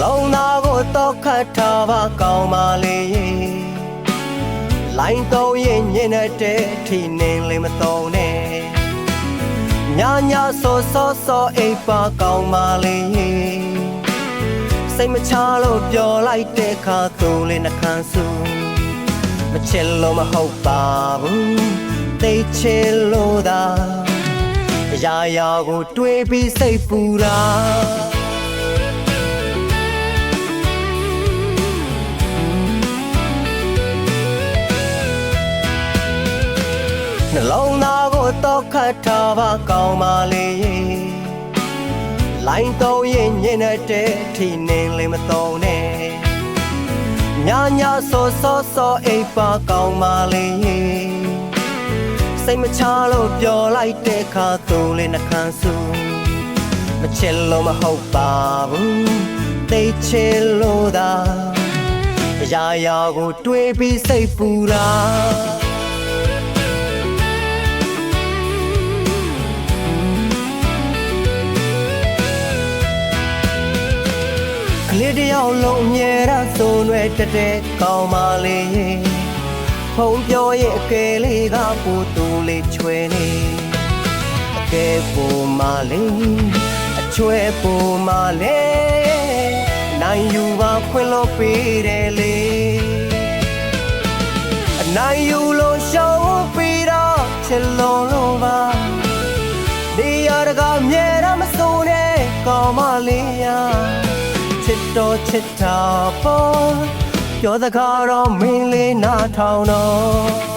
လုံးသားကိုတော့ခတ်ထားပါကောင်းပါလေလိုင်းတော့ရင်ညင်တဲ့ထီနေလေးမတော့နဲ့ညာညာဆောဆောဆောအိပ်ပါကောင်းပါလေစိတ်မချလို့ပြောလိုက်တဲ့ခါသူလေးနှခမ်းစုမချစ်လို့မဟုတ်ပါဘူးသိချစ်လို့သာအရာရာကိုတွေးပြီးစိတ်ပူတာနှလုံးသားကိုတော့ခတ်ထားပါကောင်းပါလေလိုင်းတော့ရင်ညင်တဲ့ထီနေလေးမတော့နဲ့ညာညာဆောဆောဆောအိပ်ပါကောင်းပါလေစိတ်မချလို့ပြောလိုက်တဲ့ခါသူလေးနှခမ်းစုမချစ်လို့မဟုတ်ပါဘူးသိချစ်လို့သာအရာရာကိုတွေးပြီးစိတ်ပူတာကလေးတယောက်လုံးအမြဲတမ်းစိုးနွယ်တဲ့ကောင်းပါလေဖုံပြောရဲ့အကယ်လေးကပူတူလေးချွဲနေအကယ်ပူမလေးအချွဲပူမလေးနိုင်ယူပါခွင့်လို့ပေးတယ်လေအနိုင်ယူလို့ရှောင်ပြီးတော့ချစ်လို့ပါဒီရကမြဲတမ်းမစိုးနဲ့ကောင်းပါလေချစ်တော်ချစ်တာပေါ်ပြောစကားတော့မင်းလေးနားထောင်တော့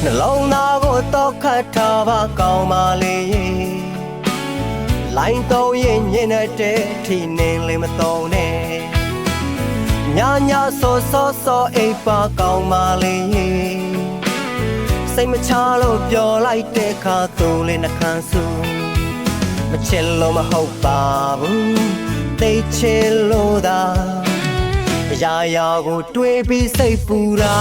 နှလုံးသားကိုတော့ခတ်ထားပါကောင်းပါလေလိုင်းတော့ရင်ညင်တဲ့ထီနေလေးမတော့နဲ့ညာညာဆောဆောဆောအိပ်ပါကောင်းပါလေစိတ်မချလို့ပြောလိုက်တဲ့ခါသူလေးနှခမ်းစုမချစ်လို့မဟုတ်ပါဘူးသိချစ်လို့သာအရာရာကိုတွေးပြီးစိတ်ပူတာ